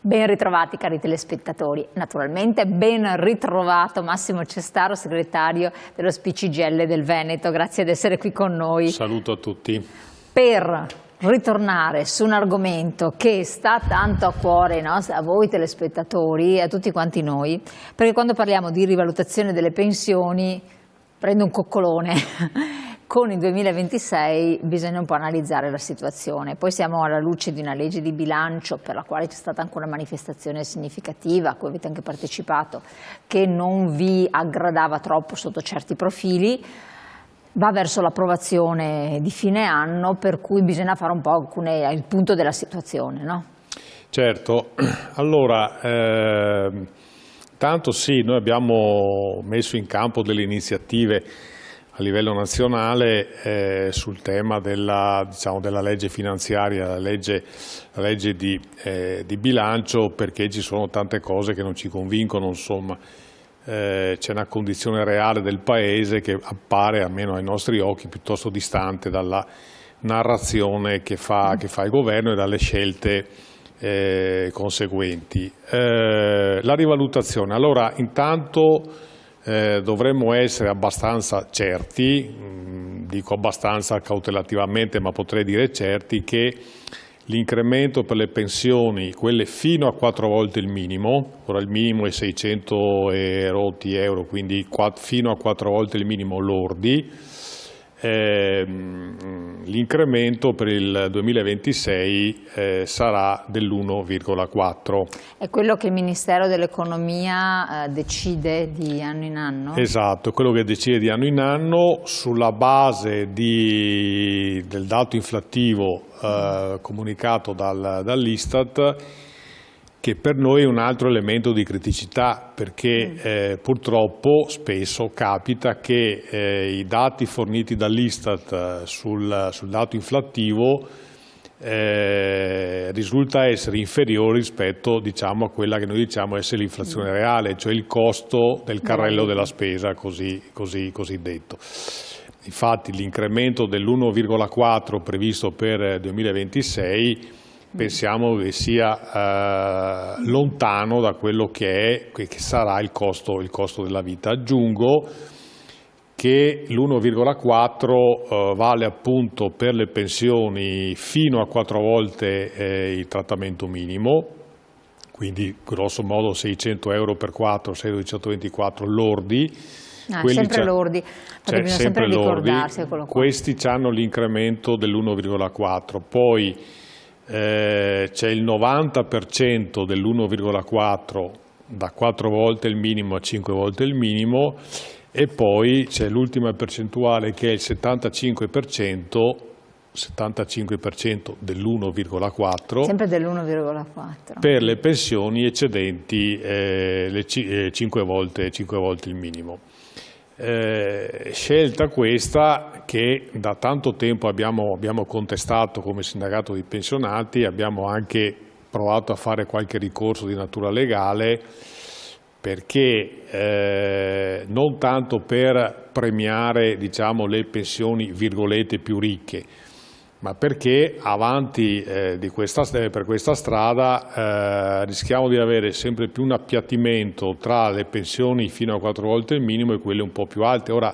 Ben ritrovati cari telespettatori, naturalmente ben ritrovato Massimo Cestaro, segretario dello SPCGIL del Veneto, grazie di essere qui con noi. Saluto a tutti. Per ritornare su un argomento che sta tanto a cuore, no? A voi telespettatori e a tutti quanti noi, perché quando parliamo di rivalutazione delle pensioni prendo un coccolone. Con il 2026 bisogna un po' analizzare la situazione, poi siamo alla luce di una legge di bilancio per la quale c'è stata anche una manifestazione significativa a cui avete anche partecipato, che non vi aggradava troppo sotto certi profili, va verso l'approvazione di fine anno, per cui bisogna fare un po' il punto della situazione, no? Certo, allora, tanto sì, noi abbiamo messo in campo delle iniziative a livello nazionale sul tema della legge finanziaria, la legge di bilancio, perché ci sono tante cose che non ci convincono, insomma. C'è una condizione reale del Paese che appare, almeno ai nostri occhi, piuttosto distante dalla narrazione che fa il governo e dalle scelte conseguenti. La rivalutazione, allora intanto dovremmo essere abbastanza certi, dico abbastanza cautelativamente, ma potrei dire certi, che l'incremento per le pensioni, quelle fino a 4 volte il minimo, ora il minimo è 600 e rotti euro, quindi fino a 4 volte il minimo lordi, l'incremento per il 2026 sarà dell'1,4. È quello che il Ministero dell'Economia decide di anno in anno? Esatto, quello che decide di anno in anno sulla base del dato inflattivo comunicato dall'Istat, che per noi è un altro elemento di criticità, perché purtroppo spesso capita che i dati forniti dall'Istat sul dato inflattivo risulta essere inferiore rispetto, diciamo, a quella che noi diciamo essere l'inflazione reale, cioè il costo del carrello della spesa cosiddetto. Infatti l'incremento dell'1,4 previsto per 2026 pensiamo che sia lontano da quello che sarà il costo della vita. Aggiungo che l'1,4 vale appunto per le pensioni fino a 4 volte il trattamento minimo, quindi grosso modo 600 euro per 4, 6.224 lordi. Sempre lordi, perché bisogna sempre ricordarsi. Questi hanno l'incremento dell'1,4, poi c'è il 90% dell'1,4 da 4 volte il minimo a 5 volte il minimo, e poi c'è l'ultima percentuale che è il 75% dell'1,4, sempre dell'1,4, per le pensioni eccedenti 5 volte il minimo. Scelta questa che da tanto tempo abbiamo contestato come sindacato di pensionati, abbiamo anche provato a fare qualche ricorso di natura legale, perché non tanto per premiare, diciamo, le pensioni virgolette più ricche, ma perché avanti per questa strada rischiamo di avere sempre più un appiattimento tra le pensioni fino a 4 volte il minimo e quelle un po' più alte. Ora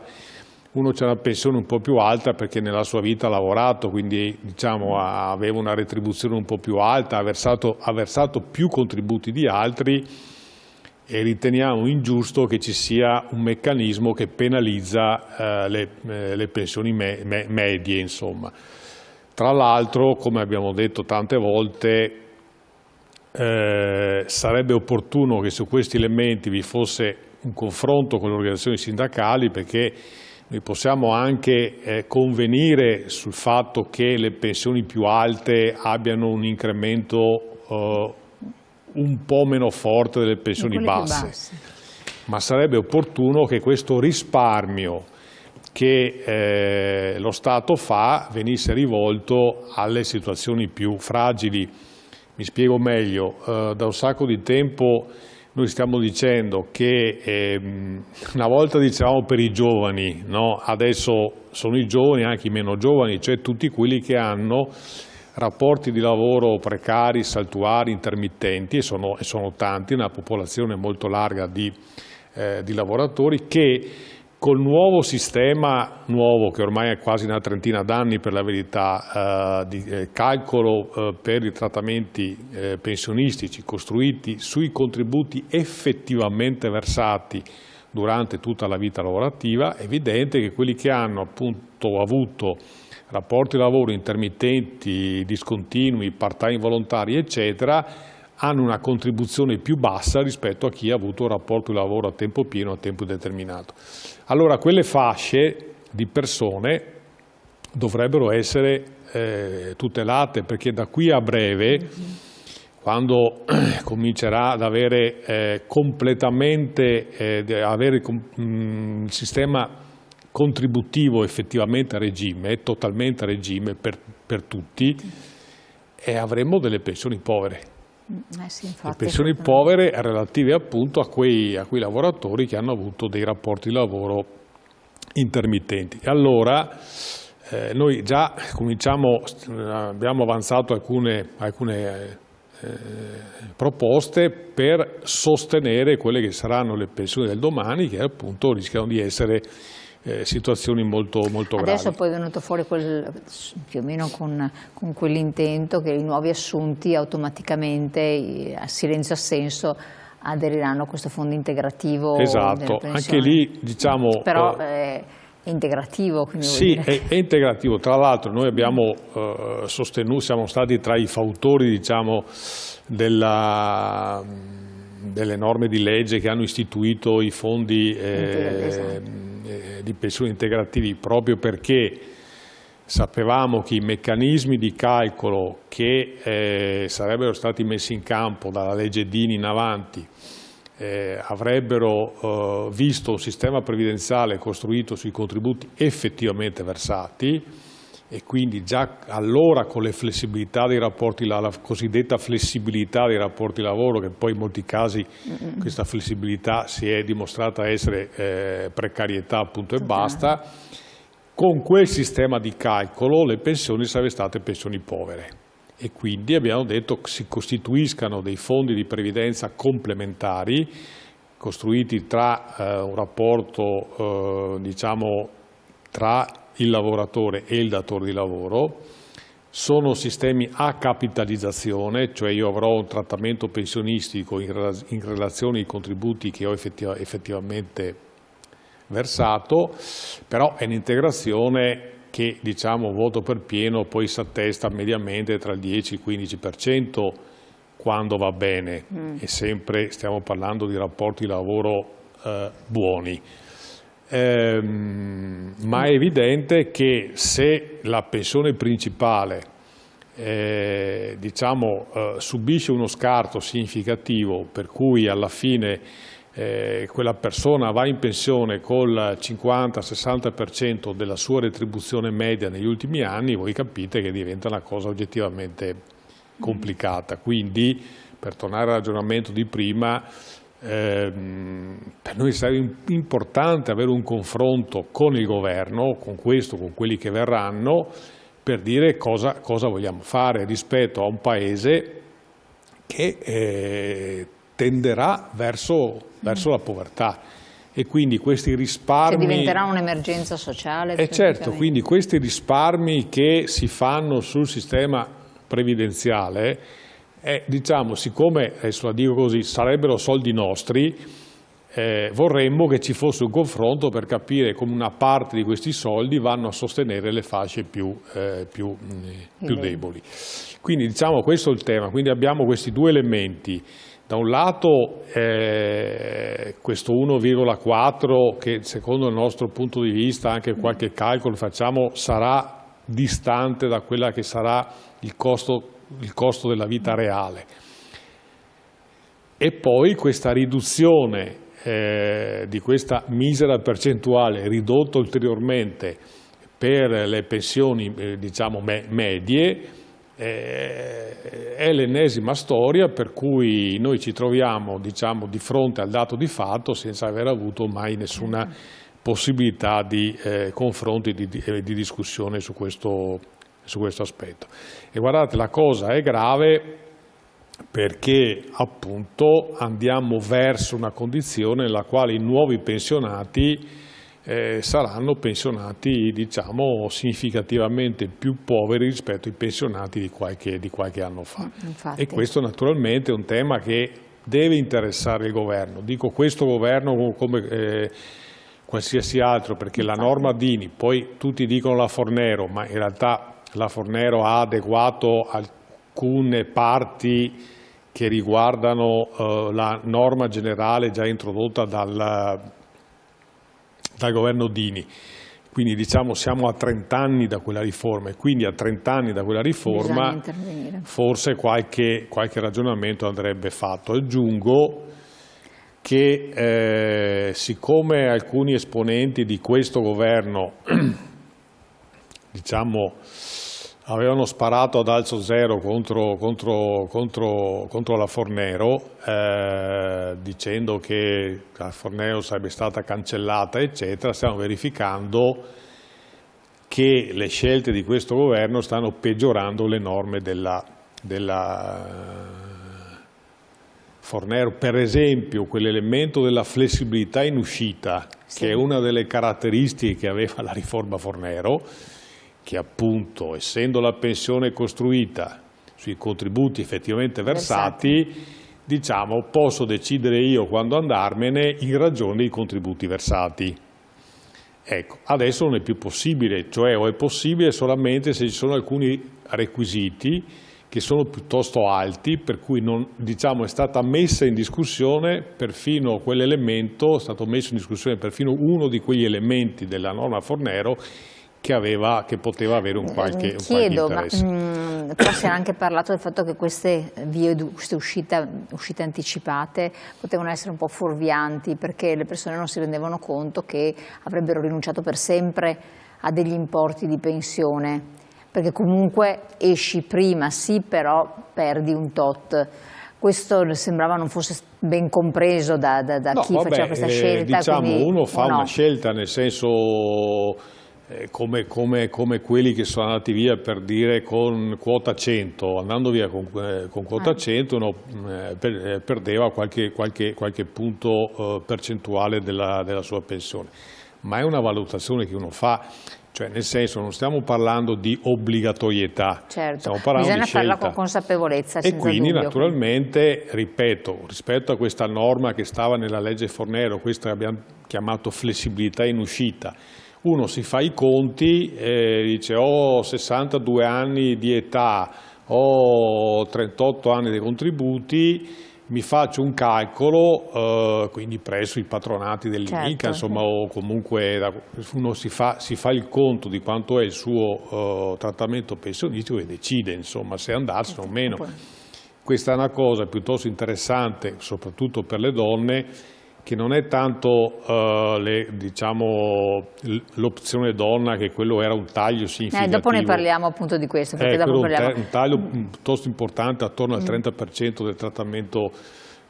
uno c'ha una pensione un po' più alta perché nella sua vita ha lavorato, quindi diciamo aveva una retribuzione un po' più alta, ha versato più contributi di altri, e riteniamo ingiusto che ci sia un meccanismo che penalizza le pensioni medie, insomma. Tra l'altro, come abbiamo detto tante volte, sarebbe opportuno che su questi elementi vi fosse un confronto con le organizzazioni sindacali, perché noi possiamo anche convenire sul fatto che le pensioni più alte abbiano un incremento un po' meno forte delle pensioni basse, ma sarebbe opportuno che questo risparmio che lo Stato fa venisse rivolto alle situazioni più fragili. Mi spiego meglio. Da un sacco di tempo noi stiamo dicendo che una volta dicevamo per i giovani, no? Adesso sono i giovani, anche i meno giovani, cioè tutti quelli che hanno rapporti di lavoro precari, saltuari, intermittenti, e sono tanti, una popolazione molto larga di lavoratori che col nuovo sistema, che ormai è quasi una trentina d'anni per la verità, di calcolo per i trattamenti pensionistici costruiti sui contributi effettivamente versati durante tutta la vita lavorativa, è evidente che quelli che hanno appunto avuto rapporti di lavoro intermittenti, discontinui, part-time volontari, eccetera, hanno una contribuzione più bassa rispetto a chi ha avuto un rapporto di lavoro a tempo pieno, a tempo determinato. Allora quelle fasce di persone dovrebbero essere tutelate, perché da qui a breve, quando comincerà ad avere completamente il sistema contributivo effettivamente a regime, totalmente a regime per tutti, avremo delle pensioni povere. Sì, infatti, le pensioni povere relative appunto a quei lavoratori che hanno avuto dei rapporti di lavoro intermittenti. E allora noi già abbiamo avanzato alcune proposte per sostenere quelle che saranno le pensioni del domani, che appunto rischiano di essere situazioni molto gravi. Adesso poi è venuto fuori più o meno con quell'intento che i nuovi assunti automaticamente a silenzio assenso aderiranno a questo fondo integrativo. Esatto, anche lì diciamo... Però è integrativo. Quindi sì, è integrativo. Tra l'altro noi abbiamo sostenuto, siamo stati tra i fautori diciamo delle norme di legge che hanno istituito i fondi di pensioni integrativi, proprio perché sapevamo che i meccanismi di calcolo che sarebbero stati messi in campo dalla legge Dini in avanti avrebbero visto un sistema previdenziale costruito sui contributi effettivamente versati, e quindi già allora con le flessibilità dei rapporti, la cosiddetta flessibilità dei rapporti di lavoro, che poi in molti casi questa flessibilità si è dimostrata essere precarietà appunto e basta, con quel sistema di calcolo le pensioni sarebbero state pensioni povere, e quindi abbiamo detto che si costituiscano dei fondi di previdenza complementari costruiti tra un rapporto diciamo tra il lavoratore e il datore di lavoro. Sono sistemi a capitalizzazione, cioè io avrò un trattamento pensionistico in relazione ai contributi che ho effettivamente versato, però è un'integrazione che diciamo voto per pieno poi si attesta mediamente tra il 10 e il 15% quando va bene, e sempre stiamo parlando di rapporti di lavoro buoni. Ma è evidente che se la pensione principale subisce uno scarto significativo, per cui alla fine quella persona va in pensione col 50-60% della sua retribuzione media negli ultimi anni, voi capite che diventa una cosa oggettivamente complicata. Quindi, per tornare al ragionamento di prima, per noi sarebbe importante avere un confronto con il governo, con quelli che verranno, per dire cosa vogliamo fare rispetto a un paese che tenderà verso la povertà, e quindi questi risparmi... Che diventerà un'emergenza sociale. Certo, quindi questi risparmi che si fanno sul sistema previdenziale, diciamo, siccome, adesso la dico così, sarebbero soldi nostri, vorremmo che ci fosse un confronto per capire come una parte di questi soldi vanno a sostenere le fasce più deboli. Quindi diciamo questo è il tema, quindi abbiamo questi due elementi. Da un lato questo 1,4 che secondo il nostro punto di vista, anche qualche calcolo facciamo, sarà distante da quella che sarà il costo della vita reale, e poi questa riduzione di questa misera percentuale ridotta ulteriormente per le pensioni diciamo medie, è l'ennesima storia per cui noi ci troviamo diciamo di fronte al dato di fatto senza aver avuto mai nessuna possibilità di confronto e di discussione su questo aspetto. E guardate, la cosa è grave perché appunto andiamo verso una condizione nella quale i nuovi pensionati saranno pensionati, diciamo, significativamente più poveri rispetto ai pensionati di qualche anno fa. Infatti. E questo naturalmente è un tema che deve interessare il governo. Dico questo governo come qualsiasi altro, perché la norma Dini, poi tutti dicono la Fornero, ma in realtà la Fornero ha adeguato alcune parti che riguardano la norma generale già introdotta dal governo Dini. Quindi diciamo siamo a 30 anni da quella riforma e quindi a 30 anni da quella riforma forse qualche ragionamento andrebbe fatto. Aggiungo che siccome alcuni esponenti di questo governo diciamo avevano sparato ad alzo zero contro la Fornero, dicendo che la Fornero sarebbe stata cancellata, eccetera, stiamo verificando che le scelte di questo governo stanno peggiorando le norme della Fornero. Per esempio, quell'elemento della flessibilità in uscita, che è una delle caratteristiche che aveva la riforma Fornero, che appunto, essendo la pensione costruita sui contributi effettivamente versati, diciamo, posso decidere io quando andarmene in ragione dei contributi versati. Ecco, adesso non è più possibile, cioè o è possibile solamente se ci sono alcuni requisiti che sono piuttosto alti, per cui non, diciamo, è stata messa in discussione perfino quell'elemento, è stato messo in discussione perfino uno di quegli elementi della norma Fornero che poteva avere un qualche interesse. Però si è anche parlato del fatto che queste uscite anticipate potevano essere un po' fuorvianti, perché le persone non si rendevano conto che avrebbero rinunciato per sempre a degli importi di pensione, perché comunque esci prima, sì, però perdi un tot. Questo sembrava non fosse ben compreso da chi faceva questa scelta. Diciamo, quindi, uno fa una scelta, nel senso come quelli che sono andati via, per dire, con quota 100, andando via con quota 100 uno perdeva qualche punto percentuale della sua pensione, ma è una valutazione che uno fa, cioè nel senso non stiamo parlando di obbligatorietà, stiamo parlando bisogna di scelta. farla con consapevolezza, e quindi dubbio. Naturalmente, ripeto, rispetto a questa norma che stava nella legge Fornero, questa che abbiamo chiamato flessibilità in uscita, uno si fa i conti e dice ho 62 anni di età, ho 38 anni di contributi, mi faccio un calcolo, quindi presso i patronati dell'INICA, insomma, o comunque uno si fa il conto di quanto è il suo trattamento pensionistico e decide, insomma, se andarsene o meno. Questa è una cosa piuttosto interessante, soprattutto per le donne, che non è tanto l'opzione donna, che quello era un taglio significativo. Dopo ne parliamo appunto di questo. Perché dopo un taglio piuttosto importante, attorno al 30% del trattamento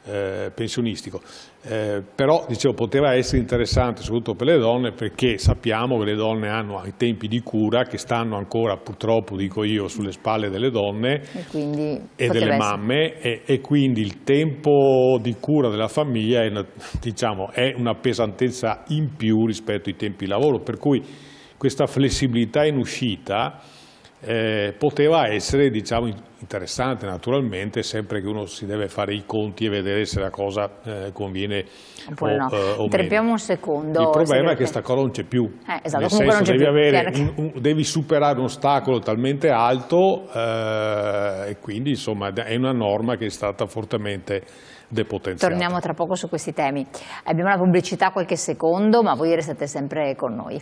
pensionistico. Però, dicevo, poteva essere interessante soprattutto per le donne, perché sappiamo che le donne hanno i tempi di cura che stanno ancora, purtroppo, dico io, sulle spalle delle donne e delle mamme, e quindi il tempo di cura della famiglia è una pesantezza in più rispetto ai tempi di lavoro, per cui questa flessibilità in uscita poteva essere, diciamo, interessante, naturalmente, sempre che uno si deve fare i conti e vedere se la cosa conviene o meno. Interrompiamo un secondo. Il problema è che questa cosa non c'è più. Esatto, nel senso, devi superare un ostacolo talmente alto e quindi, insomma, è una norma che è stata fortemente depotenziata. Torniamo tra poco su questi temi. Abbiamo la pubblicità qualche secondo, ma voi restate sempre con noi.